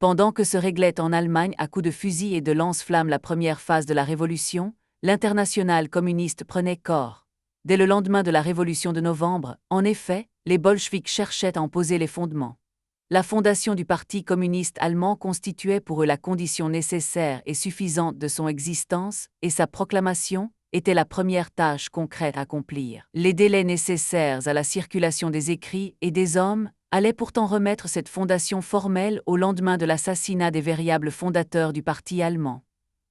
Pendant que se réglait en Allemagne à coups de fusil et de lance-flammes la première phase de la Révolution, l'Internationale communiste prenait corps. Dès le lendemain de la Révolution de novembre, en effet, les bolcheviks cherchaient à en poser les fondements. La fondation du Parti communiste allemand constituait pour eux la condition nécessaire et suffisante de son existence, et sa proclamation était la première tâche concrète à accomplir. Les délais nécessaires à la circulation des écrits et des hommes allaient pourtant remettre cette fondation formelle au lendemain de l'assassinat des véritables fondateurs du parti allemand.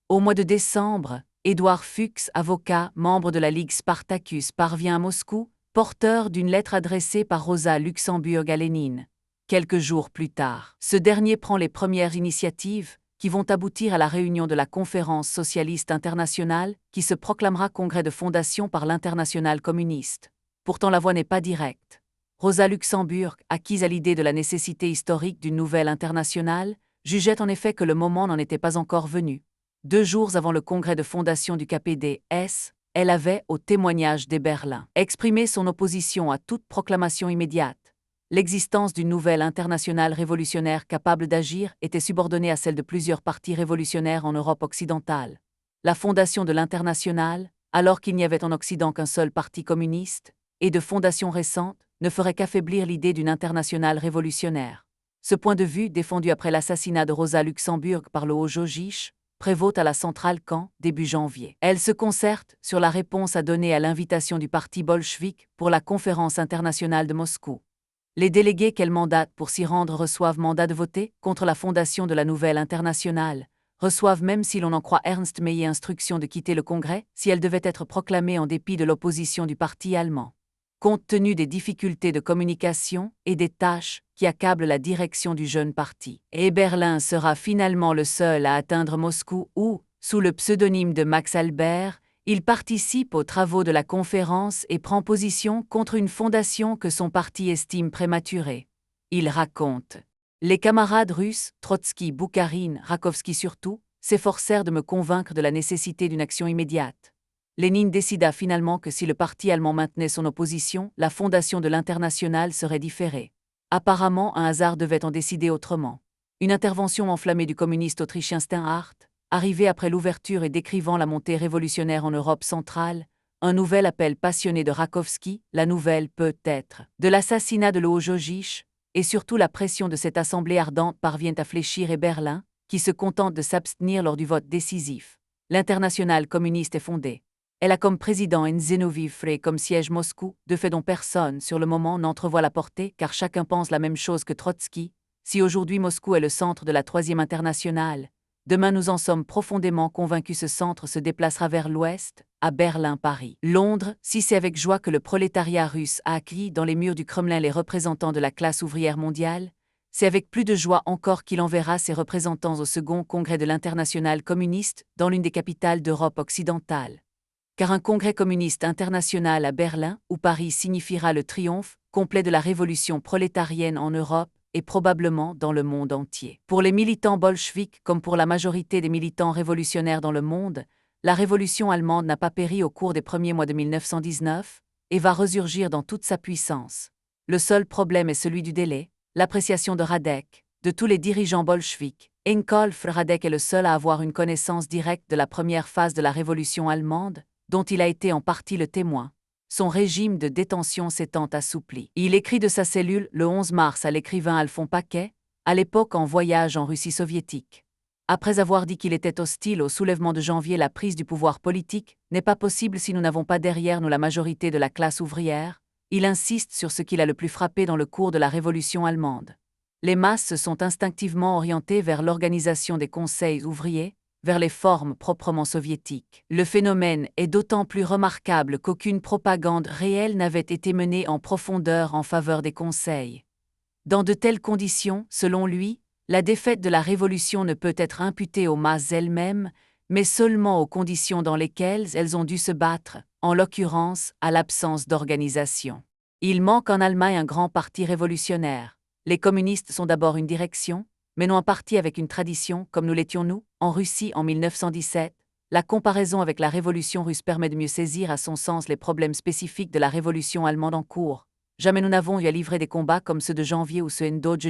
Au mois de décembre, Édouard Fuchs, avocat, membre de la Ligue Spartacus, parvient à Moscou, porteur d'une lettre adressée par Rosa Luxemburg à Lénine. Quelques jours plus tard, ce dernier prend les premières initiatives qui vont aboutir à la réunion de la Conférence socialiste internationale qui se proclamera congrès de fondation par l'Internationale communiste. Pourtant la voie n'est pas directe. Rosa Luxemburg, acquise à l'idée de la nécessité historique d'une nouvelle internationale, jugeait en effet que le moment n'en était pas encore venu. 2 jours avant le congrès de fondation du KPD-S, elle avait, au témoignage des Berlin, exprimé son opposition à toute proclamation immédiate. L'existence d'une nouvelle internationale révolutionnaire capable d'agir était subordonnée à celle de plusieurs partis révolutionnaires en Europe occidentale. La fondation de l'internationale, alors qu'il n'y avait en Occident qu'un seul parti communiste, et de fondation récente, ne ferait qu'affaiblir l'idée d'une internationale révolutionnaire. Ce point de vue, défendu après l'assassinat de Rosa Luxemburg par le Haut-Jogich, prévaut à la centrale Camp, début janvier. Elle se concerte sur la réponse à donner à l'invitation du parti bolchevique pour la conférence internationale de Moscou. Les délégués qu'elle mandate pour s'y rendre reçoivent mandat de voter contre la fondation de la nouvelle internationale, reçoivent même si l'on en croit Ernst Mayr instruction de quitter le Congrès si elle devait être proclamée en dépit de l'opposition du parti allemand. Compte tenu des difficultés de communication et des tâches qui accablent la direction du jeune parti, et Berlin sera finalement le seul à atteindre Moscou où, sous le pseudonyme de Max Albert, il participe aux travaux de la conférence et prend position contre une fondation que son parti estime prématurée. Il raconte : les camarades russes, Trotsky, Boukharine, Rakovski surtout, s'efforcèrent de me convaincre de la nécessité d'une action immédiate. Lénine décida finalement que si le parti allemand maintenait son opposition, la fondation de l'Internationale serait différée. Apparemment, un hasard devait en décider autrement. Une intervention enflammée du communiste autrichien Steinhardt, arrivé après l'ouverture et décrivant la montée révolutionnaire en Europe centrale, un nouvel appel passionné de Rakovski, la nouvelle peut-être, de l'assassinat de Haut-Jogich, et surtout la pression de cette assemblée ardente parviennent à fléchir et Berlin, qui se contente de s'abstenir lors du vote décisif. L'Internationale communiste est fondée. Elle a comme président Zinoviev et comme siège Moscou, de fait dont personne, sur le moment, n'entrevoit la portée, car chacun pense la même chose que Trotsky. Si aujourd'hui Moscou est le centre de la Troisième Internationale, demain nous en sommes profondément convaincus, ce centre se déplacera vers l'ouest, à Berlin, Paris, Londres, si c'est avec joie que le prolétariat russe a accueilli dans les murs du Kremlin les représentants de la classe ouvrière mondiale, c'est avec plus de joie encore qu'il enverra ses représentants au second congrès de l'Internationale communiste dans l'une des capitales d'Europe occidentale. Car un congrès communiste international à Berlin ou Paris signifiera le triomphe complet de la révolution prolétarienne en Europe et probablement dans le monde entier. Pour les militants bolcheviks comme pour la majorité des militants révolutionnaires dans le monde, la révolution allemande n'a pas péri au cours des premiers mois de 1919 et va resurgir dans toute sa puissance. Le seul problème est celui du délai, l'appréciation de Radek, de tous les dirigeants bolcheviks. Ingolf Radek est le seul à avoir une connaissance directe de la première phase de la révolution allemande, dont il a été en partie le témoin. Son régime de détention s'étant assoupli. Il écrit de sa cellule le 11 mars à l'écrivain Alphonse Paquet, à l'époque en voyage en Russie soviétique. Après avoir dit qu'il était hostile au soulèvement de janvier, la prise du pouvoir politique n'est pas possible si nous n'avons pas derrière nous la majorité de la classe ouvrière, il insiste sur ce qu'il a le plus frappé dans le cours de la révolution allemande. Les masses se sont instinctivement orientées vers l'organisation des conseils ouvriers, vers les formes proprement soviétiques. Le phénomène est d'autant plus remarquable qu'aucune propagande réelle n'avait été menée en profondeur en faveur des conseils. Dans de telles conditions, selon lui, la défaite de la Révolution ne peut être imputée aux masses elles-mêmes, mais seulement aux conditions dans lesquelles elles ont dû se battre, en l'occurrence à l'absence d'organisation. Il manque en Allemagne un grand parti révolutionnaire. Les communistes sont d'abord une direction, mais non un parti avec une tradition, comme nous l'étions nous, en Russie en 1917. La comparaison avec la Révolution russe permet de mieux saisir à son sens les problèmes spécifiques de la Révolution allemande en cours. Jamais nous n'avons eu à livrer des combats comme ceux de janvier ou ceux d'Auge,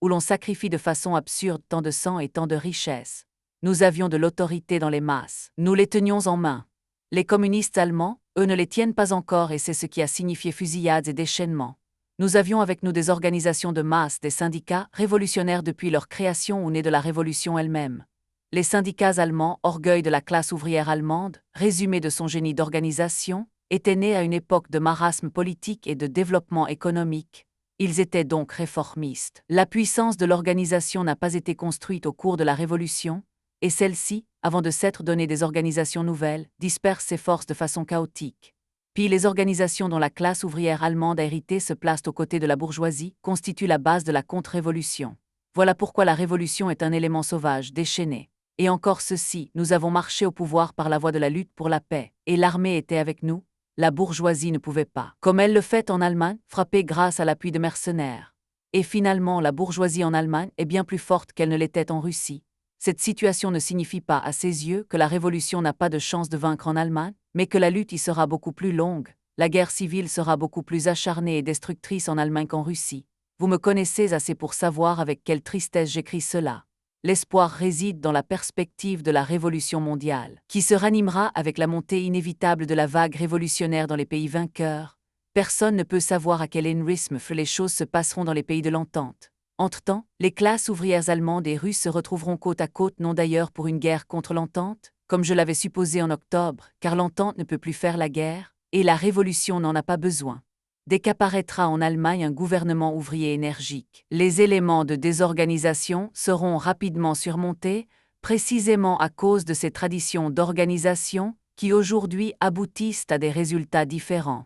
où l'on sacrifie de façon absurde tant de sang et tant de richesses. Nous avions de l'autorité dans les masses. Nous les tenions en main. Les communistes allemands, eux, ne les tiennent pas encore et c'est ce qui a signifié fusillades et déchaînements. Nous avions avec nous des organisations de masse, des syndicats, révolutionnaires depuis leur création ou nés de la révolution elle-même. Les syndicats allemands, orgueil de la classe ouvrière allemande, résumé de son génie d'organisation, étaient nés à une époque de marasme politique et de développement économique. Ils étaient donc réformistes. La puissance de l'organisation n'a pas été construite au cours de la Révolution, et celle-ci, avant de s'être donné des organisations nouvelles, disperse ses forces de façon chaotique. Puis les organisations dont la classe ouvrière allemande a hérité se placent aux côtés de la bourgeoisie, constituent la base de la contre-révolution. Voilà pourquoi la révolution est un élément sauvage, déchaîné. Et encore ceci, nous avons marché au pouvoir par la voie de la lutte pour la paix, et l'armée était avec nous, la bourgeoisie ne pouvait pas, comme elle le fait en Allemagne, frapper grâce à l'appui de mercenaires. Et finalement, la bourgeoisie en Allemagne est bien plus forte qu'elle ne l'était en Russie. Cette situation ne signifie pas, à ses yeux, que la révolution n'a pas de chance de vaincre en Allemagne, mais que la lutte y sera beaucoup plus longue, la guerre civile sera beaucoup plus acharnée et destructrice en Allemagne qu'en Russie. Vous me connaissez assez pour savoir avec quelle tristesse j'écris cela. L'espoir réside dans la perspective de la révolution mondiale, qui se ranimera avec la montée inévitable de la vague révolutionnaire dans les pays vainqueurs. Personne ne peut savoir à quel rythme les choses se passeront dans les pays de l'entente. Entre-temps, les classes ouvrières allemandes et russes se retrouveront côte à côte, non d'ailleurs pour une guerre contre l'entente, comme je l'avais supposé en octobre, car l'entente ne peut plus faire la guerre, et la révolution n'en a pas besoin. Dès qu'apparaîtra en Allemagne un gouvernement ouvrier énergique, les éléments de désorganisation seront rapidement surmontés, précisément à cause de ces traditions d'organisation qui aujourd'hui aboutissent à des résultats différents.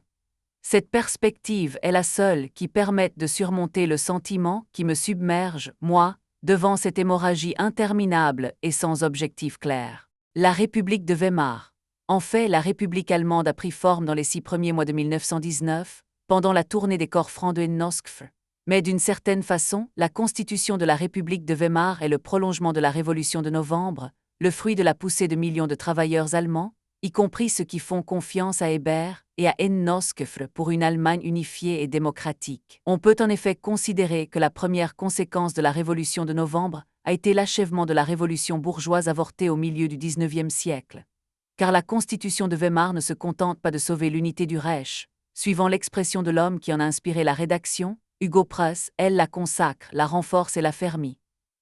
Cette perspective est la seule qui permette de surmonter le sentiment qui me submerge, moi, devant cette hémorragie interminable et sans objectif clair. La République de Weimar. En fait, la République allemande a pris forme dans les 6 premiers mois de 1919, pendant la tournée des corps francs de Noskf. Mais d'une certaine façon, la constitution de la République de Weimar est le prolongement de la Révolution de novembre, le fruit de la poussée de millions de travailleurs allemands, y compris ceux qui font confiance à Hébert et à Noskf pour une Allemagne unifiée et démocratique. On peut en effet considérer que la première conséquence de la Révolution de novembre a été l'achèvement de la révolution bourgeoise avortée au milieu du XIXe siècle. Car la constitution de Weimar ne se contente pas de sauver l'unité du Reich. Suivant l'expression de l'homme qui en a inspiré la rédaction, Hugo Press, elle la consacre, la renforce et l'affermit.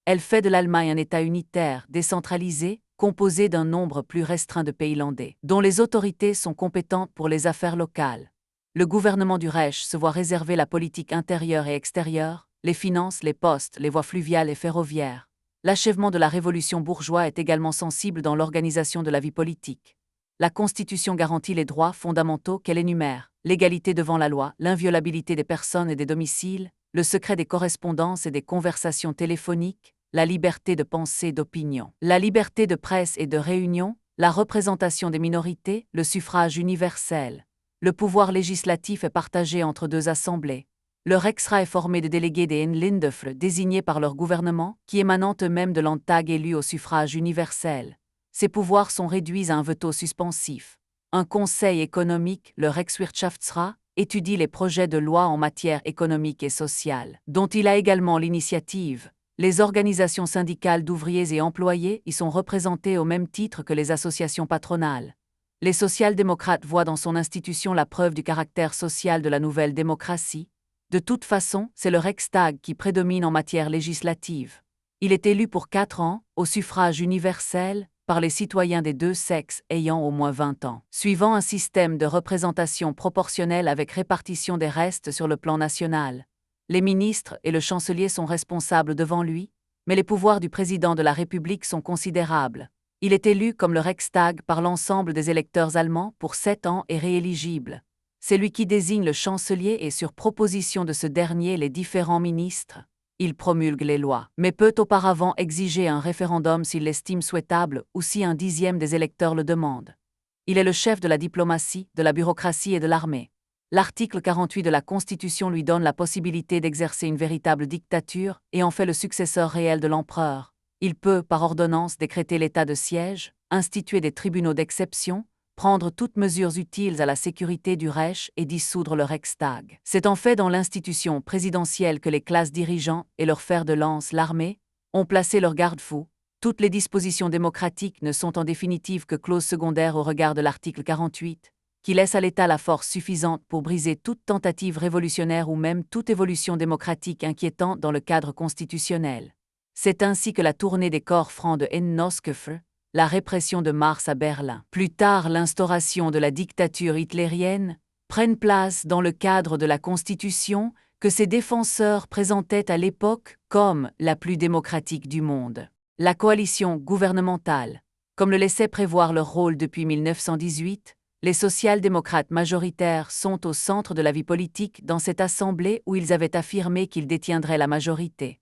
Elle fait de l'Allemagne un État unitaire, décentralisé, composé d'un nombre plus restreint de pays landais, dont les autorités sont compétentes pour les affaires locales. Le gouvernement du Reich se voit réserver la politique intérieure et extérieure, les finances, les postes, les voies fluviales et ferroviaires. L'achèvement de la révolution bourgeoise est également sensible dans l'organisation de la vie politique. La Constitution garantit les droits fondamentaux qu'elle énumère, l'égalité devant la loi, l'inviolabilité des personnes et des domiciles, le secret des correspondances et des conversations téléphoniques, la liberté de pensée et d'opinion, la liberté de presse et de réunion, la représentation des minorités, le suffrage universel. Le pouvoir législatif est partagé entre 2 assemblées. Le Reichsrat est formé de délégués des Inlindöfre désignés par leur gouvernement, qui émanant eux-mêmes de Landtag élus au suffrage universel. Ces pouvoirs sont réduits à un veto suspensif. Un conseil économique, le Reichswirtschaftsrat, étudie les projets de loi en matière économique et sociale, dont il a également l'initiative. Les organisations syndicales d'ouvriers et employés y sont représentées au même titre que les associations patronales. Les social-démocrates voient dans son institution la preuve du caractère social de la nouvelle démocratie. De toute façon, c'est le Reichstag qui prédomine en matière législative. Il est élu pour 4 ans, au suffrage universel, par les citoyens des 2 sexes ayant au moins 20 ans, suivant un système de représentation proportionnelle avec répartition des restes sur le plan national. Les ministres et le chancelier sont responsables devant lui, mais les pouvoirs du président de la République sont considérables. Il est élu comme le Reichstag par l'ensemble des électeurs allemands pour 7 ans et rééligible. C'est lui qui désigne le chancelier et sur proposition de ce dernier les différents ministres. Il promulgue les lois, mais peut auparavant exiger un référendum s'il l'estime souhaitable ou si un 10e des électeurs le demande. Il est le chef de la diplomatie, de la bureaucratie et de l'armée. L'article 48 de la Constitution lui donne la possibilité d'exercer une véritable dictature et en fait le successeur réel de l'empereur. Il peut, par ordonnance, décréter l'état de siège, instituer des tribunaux d'exception, prendre toutes mesures utiles à la sécurité du Reich et dissoudre le Reichstag. C'est en fait dans l'institution présidentielle que les classes dirigeantes et leurs fers de lance, l'armée, ont placé leurs garde-fous. Toutes les dispositions démocratiques ne sont en définitive que clauses secondaires au regard de l'article 48, qui laisse à l'État la force suffisante pour briser toute tentative révolutionnaire ou même toute évolution démocratique inquiétante dans le cadre constitutionnel. C'est ainsi que la tournée des corps francs de Hennoskeffer, la répression de mars à Berlin, plus tard l'instauration de la dictature hitlérienne, prennent place dans le cadre de la Constitution que ses défenseurs présentaient à l'époque comme la plus démocratique du monde. La coalition gouvernementale, comme le laissait prévoir leur rôle depuis 1918, les social-démocrates majoritaires sont au centre de la vie politique dans cette assemblée où ils avaient affirmé qu'ils détiendraient la majorité.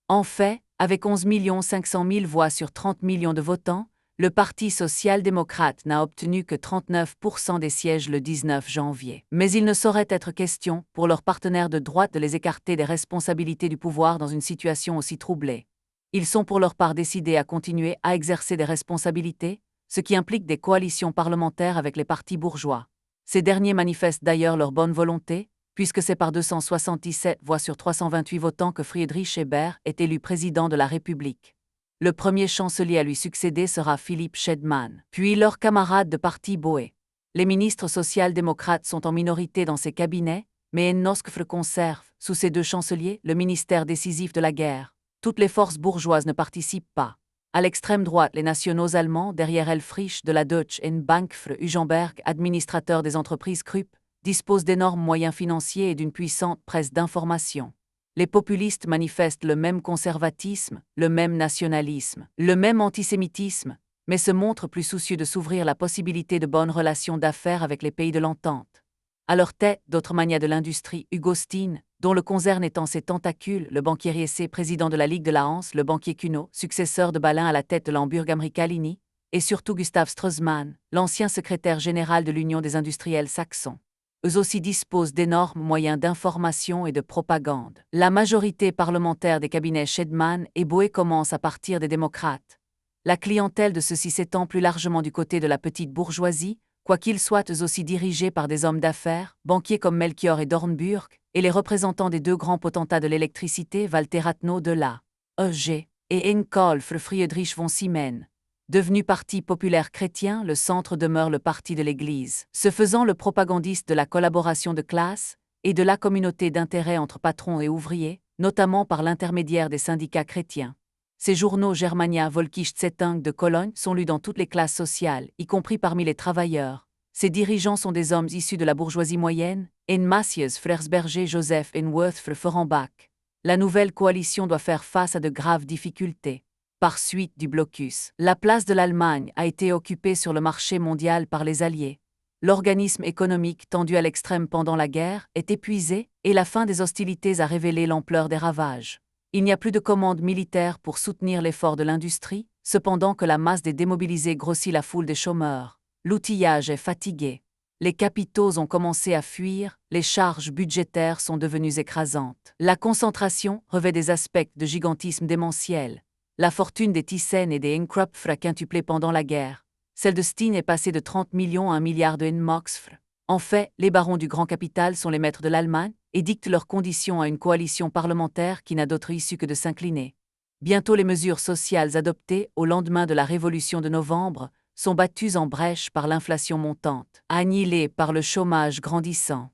En fait, avec 11 500 000 voix sur 30 millions de votants, le Parti social-démocrate n'a obtenu que 39% des sièges le 19 janvier. Mais il ne saurait être question, pour leurs partenaires de droite, de les écarter des responsabilités du pouvoir dans une situation aussi troublée. Ils sont pour leur part décidés à continuer à exercer des responsabilités, ce qui implique des coalitions parlementaires avec les partis bourgeois. Ces derniers manifestent d'ailleurs leur bonne volonté, puisque c'est par 277 voix sur 328 votants que Friedrich Ebert est élu président de la République. Le premier chancelier à lui succéder sera Philipp Schedmann, puis leurs camarades de parti Boé. Les ministres social-démocrates sont en minorité dans ses cabinets, mais Hennoskeffer conserve, sous ses deux chanceliers, le ministère décisif de la guerre. Toutes les forces bourgeoises ne participent pas. À l'extrême droite, les nationaux allemands, derrière Elfrich de la Deutsche Bank für Hugenberg, administrateur des entreprises Krupp, disposent d'énormes moyens financiers et d'une puissante presse d'information. Les populistes manifestent le même conservatisme, le même nationalisme, le même antisémitisme, mais se montrent plus soucieux de s'ouvrir la possibilité de bonnes relations d'affaires avec les pays de l'entente. À leur tête, d'autres magnats de l'industrie, Hugo Steen, dont le concern étend ses tentacules, le banquier Riesse, président de la Ligue de la Hanse, le banquier Cuno, successeur de Balin à la tête de l'Hamburg Americalini, et surtout Gustav Straussmann, l'ancien secrétaire général de l'Union des industriels saxons. Eux aussi disposent d'énormes moyens d'information et de propagande. La majorité parlementaire des cabinets Schedmann et Boé commence à partir des démocrates. La clientèle de ceux-ci s'étend plus largement du côté de la petite bourgeoisie, quoiqu'ils soient eux aussi dirigés par des hommes d'affaires, banquiers comme Melchior et Dornburg, et les représentants des deux grands potentats de l'électricité, Walter Rathenau de la EG et Henkolf Friedrich von Siemens. Devenu parti populaire chrétien, le centre demeure le parti de l'Église, se faisant le propagandiste de la collaboration de classe et de la communauté d'intérêt entre patrons et ouvriers, notamment par l'intermédiaire des syndicats chrétiens. Ces journaux Germania Volkische Zeitung de Cologne sont lus dans toutes les classes sociales, y compris parmi les travailleurs. Ses dirigeants sont des hommes issus de la bourgeoisie moyenne, Matthias Frersberger, Joseph Worth Forenbach. La nouvelle coalition doit faire face à de graves difficultés. Par suite du blocus, la place de l'Allemagne a été occupée sur le marché mondial par les Alliés. L'organisme économique tendu à l'extrême pendant la guerre est épuisé et la fin des hostilités a révélé l'ampleur des ravages. Il n'y a plus de commandes militaires pour soutenir l'effort de l'industrie, cependant que la masse des démobilisés grossit la foule des chômeurs. L'outillage est fatigué. Les capitaux ont commencé à fuir, les charges budgétaires sont devenues écrasantes. La concentration revêt des aspects de gigantisme démentiel. La fortune des Thyssen et des Nkrupp a quintuplé pendant la guerre. Celle de Steen est passée de 30 millions à 1 milliard de Marks. En fait, les barons du grand capital sont les maîtres de l'Allemagne et dictent leurs conditions à une coalition parlementaire qui n'a d'autre issue que de s'incliner. Bientôt les mesures sociales adoptées au lendemain de la Révolution de novembre sont battues en brèche par l'inflation montante, annihilées par le chômage grandissant.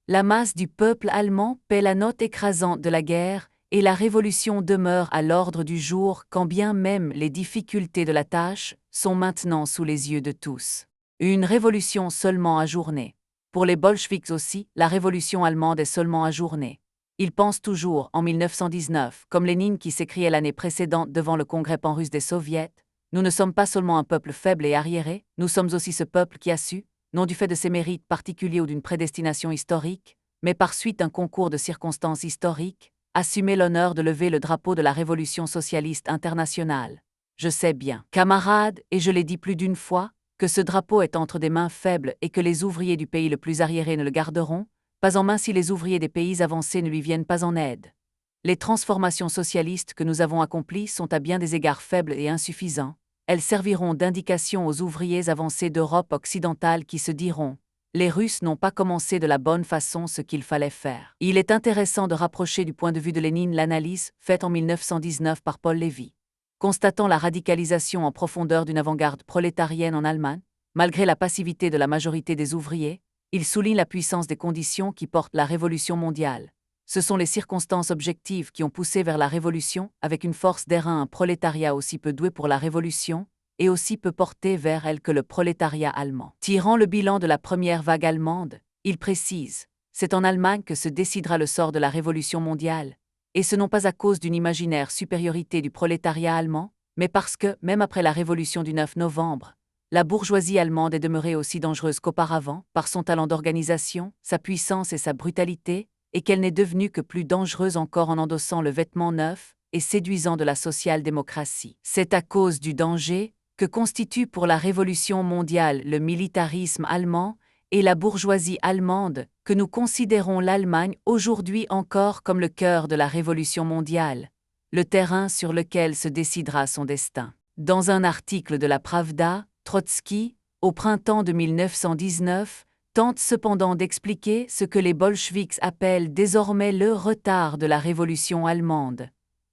La masse du peuple allemand paie la note écrasante de la guerre et la révolution demeure à l'ordre du jour quand bien même les difficultés de la tâche sont maintenant sous les yeux de tous. Une révolution seulement ajournée. Pour les bolcheviks aussi, la révolution allemande est seulement ajournée. Ils pensent toujours, en 1919, comme Lénine qui s'écriait l'année précédente devant le congrès pan-russe des soviets, « Nous ne sommes pas seulement un peuple faible et arriéré, nous sommes aussi ce peuple qui a su, non du fait de ses mérites particuliers ou d'une prédestination historique, mais par suite d'un concours de circonstances historiques, assumer l'honneur de lever le drapeau de la révolution socialiste internationale. Je sais bien, camarades, et je l'ai dit plus d'une fois, que ce drapeau est entre des mains faibles et que les ouvriers du pays le plus arriéré ne le garderont, pas en main si les ouvriers des pays avancés ne lui viennent pas en aide. Les transformations socialistes que nous avons accomplies sont à bien des égards faibles et insuffisants. elles serviront d'indication aux ouvriers avancés d'Europe occidentale qui se diront « Les Russes n'ont pas commencé de la bonne façon ce qu'il fallait faire ». Il est intéressant de rapprocher du point de vue de Lénine l'analyse faite en 1919 par Paul Lévy. Constatant la radicalisation en profondeur d'une avant-garde prolétarienne en Allemagne, malgré la passivité de la majorité des ouvriers, il souligne la puissance des conditions qui portent la révolution mondiale. Ce sont les circonstances objectives qui ont poussé vers la révolution avec une force d'airain un prolétariat aussi peu doué pour la révolution et aussi peu porté vers elle que le prolétariat allemand. Tirant le bilan de la première vague allemande, il précise « C'est en Allemagne que se décidera le sort de la révolution mondiale, et ce non pas à cause d'une imaginaire supériorité du prolétariat allemand, mais parce que, même après la révolution du 9 novembre, la bourgeoisie allemande est demeurée aussi dangereuse qu'auparavant par son talent d'organisation, sa puissance et sa brutalité, et qu'elle n'est devenue que plus dangereuse encore en endossant le vêtement neuf et séduisant de la social-démocratie. C'est à cause du danger que constitue pour la révolution mondiale le militarisme allemand et la bourgeoisie allemande que nous considérons l'Allemagne aujourd'hui encore comme le cœur de la révolution mondiale, le terrain sur lequel se décidera son destin. Dans un article de la Pravda, Trotsky, au printemps de 1919, tente cependant d'expliquer ce que les bolcheviks appellent désormais le retard de la révolution allemande,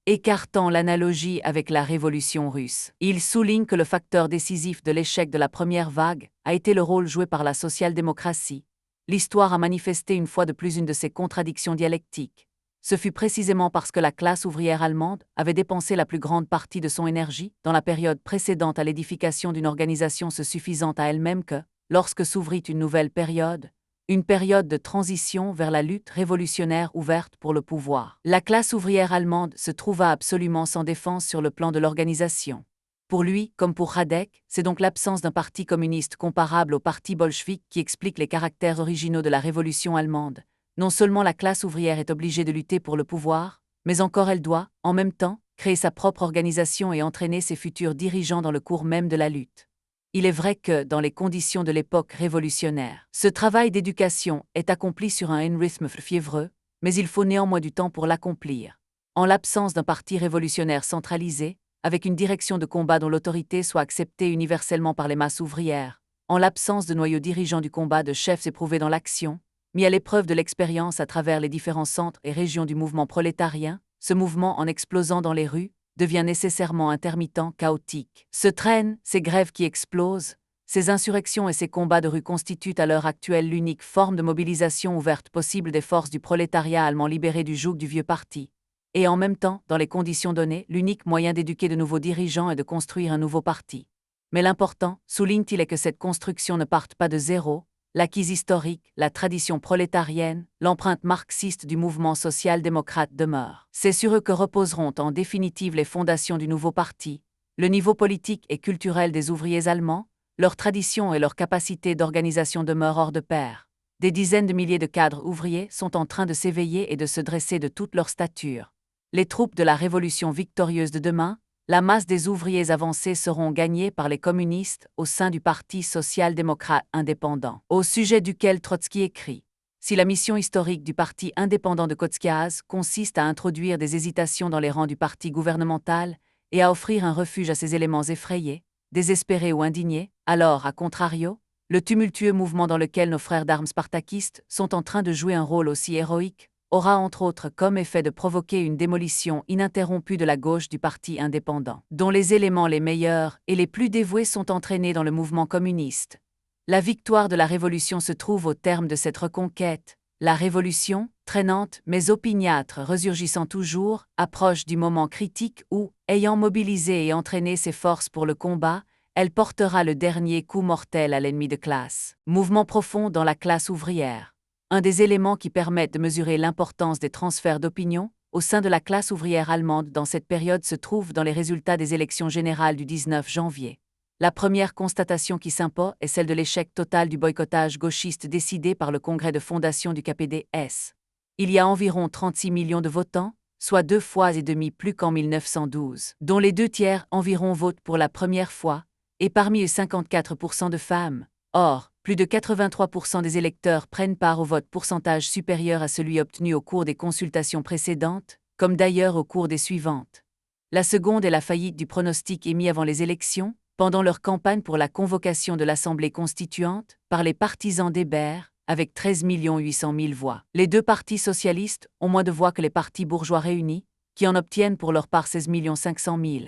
écartant l'analogie avec la révolution russe. Il souligne que le facteur décisif de l'échec de la première vague a été le rôle joué par la social-démocratie. L'histoire a manifesté une fois de plus une de ses contradictions dialectiques. Ce fut précisément parce que la classe ouvrière allemande avait dépensé la plus grande partie de son énergie dans la période précédente à l'édification d'une organisation se suffisant à elle-même que, lorsque s'ouvrit une nouvelle période, une période de transition vers la lutte révolutionnaire ouverte pour le pouvoir, la classe ouvrière allemande se trouva absolument sans défense sur le plan de l'organisation. Pour lui, comme pour Radek, c'est donc l'absence d'un parti communiste comparable au parti bolchevique qui explique les caractères originaux de la révolution allemande. Non seulement la classe ouvrière est obligée de lutter pour le pouvoir, mais encore elle doit, en même temps, créer sa propre organisation et entraîner ses futurs dirigeants dans le cours même de la lutte. Il est vrai que, dans les conditions de l'époque révolutionnaire, ce travail d'éducation est accompli sur un rythme fiévreux, mais il faut néanmoins du temps pour l'accomplir. En l'absence d'un parti révolutionnaire centralisé, avec une direction de combat dont l'autorité soit acceptée universellement par les masses ouvrières, en l'absence de noyaux dirigeants du combat de chefs éprouvés dans l'action, mis à l'épreuve de l'expérience à travers les différents centres et régions du mouvement prolétarien, ce mouvement en explosant dans les rues, devient nécessairement intermittent, chaotique. Se traînent ces grèves qui explosent, ces insurrections et ces combats de rue constituent à l'heure actuelle l'unique forme de mobilisation ouverte possible des forces du prolétariat allemand libéré du joug du vieux parti. Et en même temps, dans les conditions données, l'unique moyen d'éduquer de nouveaux dirigeants et de construire un nouveau parti. Mais l'important, souligne-t-il, est que cette construction ne parte pas de zéro. L'acquis historique, la tradition prolétarienne, l'empreinte marxiste du mouvement social-démocrate demeurent. C'est sur eux que reposeront en définitive les fondations du nouveau parti, le niveau politique et culturel des ouvriers allemands, leur tradition et leur capacité d'organisation demeurent hors de pair. Des dizaines de milliers de cadres ouvriers sont en train de s'éveiller et de se dresser de toute leur stature. Les troupes de la révolution victorieuse de demain, la masse des ouvriers avancés seront gagnés par les communistes au sein du Parti social-démocrate indépendant, au sujet duquel Trotsky écrit « Si la mission historique du Parti indépendant de Kotskiaz consiste à introduire des hésitations dans les rangs du parti gouvernemental et à offrir un refuge à ces éléments effrayés, désespérés ou indignés, alors, à contrario, le tumultueux mouvement dans lequel nos frères d'armes spartakistes sont en train de jouer un rôle aussi héroïque aura entre autres comme effet de provoquer une démolition ininterrompue de la gauche du parti indépendant, dont les éléments les meilleurs et les plus dévoués sont entraînés dans le mouvement communiste. La victoire de la Révolution se trouve au terme de cette reconquête. La Révolution, traînante mais opiniâtre, resurgissant toujours, approche du moment critique où, ayant mobilisé et entraîné ses forces pour le combat, elle portera le dernier coup mortel à l'ennemi de classe. Mouvement profond dans la classe ouvrière. Un des éléments qui permettent de mesurer l'importance des transferts d'opinion au sein de la classe ouvrière allemande dans cette période se trouve dans les résultats des élections générales du 19 janvier. La première constatation qui s'impose est celle de l'échec total du boycottage gauchiste décidé par le congrès de fondation du KPDS. Il y a environ 36 millions de votants, soit 2,5 fois plus qu'en 1912, dont les 2/3 environ votent pour la première fois, et parmi eux 54% de femmes. Or, plus de 83% des électeurs prennent part au vote, pourcentage supérieur à celui obtenu au cours des consultations précédentes, comme d'ailleurs au cours des suivantes. La seconde est la faillite du pronostic émis avant les élections, pendant leur campagne pour la convocation de l'Assemblée constituante par les partisans d'Hébert, avec 13 800 000 voix. Les deux partis socialistes ont moins de voix que les partis bourgeois réunis, qui en obtiennent pour leur part 16 500 000.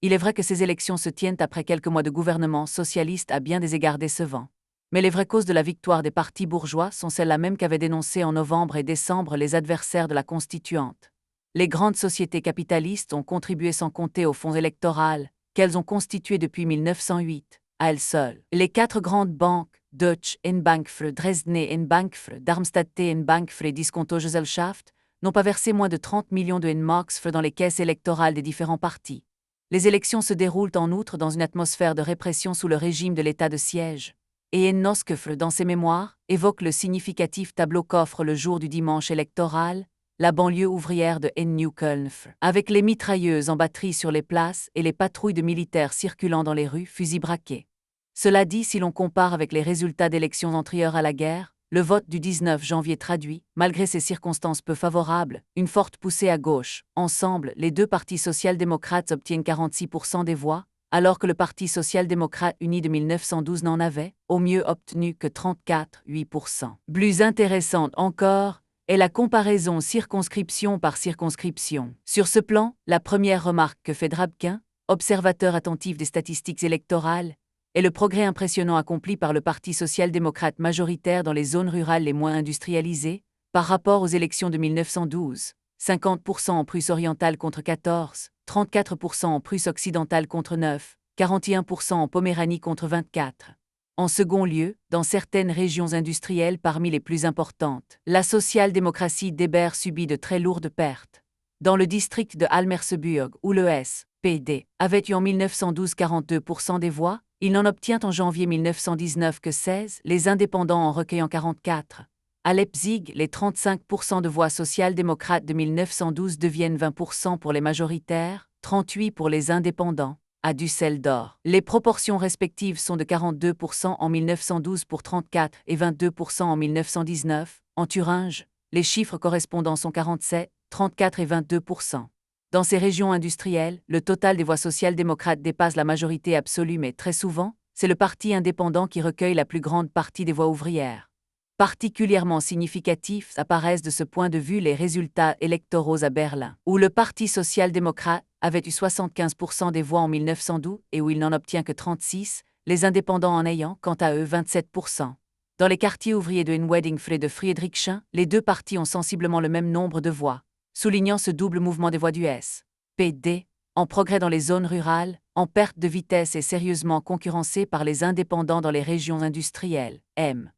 Il est vrai que ces élections se tiennent après quelques mois de gouvernement socialiste à bien des égards décevants. Mais les vraies causes de la victoire des partis bourgeois sont celles-là même qu'avaient dénoncées en novembre et décembre les adversaires de la constituante. Les grandes sociétés capitalistes ont contribué sans compter au fonds électoral, qu'elles ont constitué depuis 1908, à elles seules. Les 4 grandes banques, Deutsche Bank-für Dresdner Bank-für Darmstadt Bank-für et Diskonto Gesellschaft, n'ont pas versé moins de 30 millions de Marks dans les caisses électorales des différents partis. Les élections se déroulent en outre dans une atmosphère de répression sous le régime de l'état de siège. Et Noskefle, dans ses mémoires, évoque le significatif tableau qu'offre le jour du dimanche électoral, la banlieue ouvrière de New-Köln, avec les mitrailleuses en batterie sur les places et les patrouilles de militaires circulant dans les rues, fusils braqués. Cela dit, si l'on compare avec les résultats d'élections antérieures à la guerre, le vote du 19 janvier traduit, malgré ces circonstances peu favorables, une forte poussée à gauche. Ensemble, les deux partis social-démocrates obtiennent 46% des voix, alors que le Parti social-démocrate uni de 1912 n'en avait, au mieux, obtenu que 34,8%. Plus intéressante encore est la comparaison circonscription par circonscription. Sur ce plan, la première remarque que fait Drabkin, observateur attentif des statistiques électorales, est le progrès impressionnant accompli par le Parti social-démocrate majoritaire dans les zones rurales les moins industrialisées, par rapport aux élections de 1912, 50% en Prusse orientale contre 14, 34% en Prusse occidentale contre 9, 41% en Poméranie contre 24. En second lieu, dans certaines régions industrielles parmi les plus importantes, la social-démocratie d'Hébert subit de très lourdes pertes. Dans le district de Almersburg, où le SPD avait eu en 1912 42% des voix, il n'en obtient en janvier 1919 que 16, les indépendants en recueillant 44. À Leipzig, les 35% de voix social-démocrates de 1912 deviennent 20% pour les majoritaires, 38% pour les indépendants. À Düsseldorf, les proportions respectives sont de 42% en 1912 pour 34 et 22% en 1919. En Thuringe, les chiffres correspondants sont 47, 34 et 22%. Dans ces régions industrielles, le total des voix social-démocrates dépasse la majorité absolue, mais très souvent, c'est le parti indépendant qui recueille la plus grande partie des voix ouvrières. Particulièrement significatifs apparaissent de ce point de vue les résultats électoraux à Berlin, où le Parti social-démocrate avait eu 75% des voix en 1912 et où il n'en obtient que 36, les indépendants en ayant, quant à eux, 27%. Dans les quartiers ouvriers de Weddingfre et de Friedrichshain, les deux partis ont sensiblement le même nombre de voix, soulignant ce double mouvement des voix du SPD, en progrès dans les zones rurales, en perte de vitesse et sérieusement concurrencé par les indépendants dans les régions industrielles.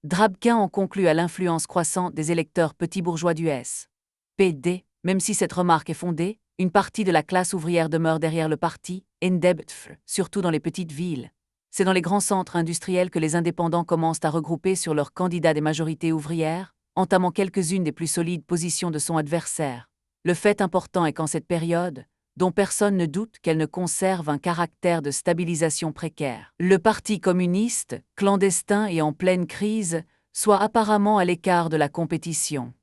Drabkin en conclut à l'influence croissante des électeurs petits bourgeois du SPD. Même si cette remarque est fondée, une partie de la classe ouvrière demeure derrière le parti, surtout dans les petites villes. C'est dans les grands centres industriels que les indépendants commencent à regrouper sur leurs candidats des majorités ouvrières, entamant quelques-unes des plus solides positions de son adversaire. Le fait important est qu'en cette période, dont personne ne doute qu'elle ne conserve un caractère de stabilisation précaire, le Parti communiste, clandestin et en pleine crise, soit apparemment à l'écart de la compétition.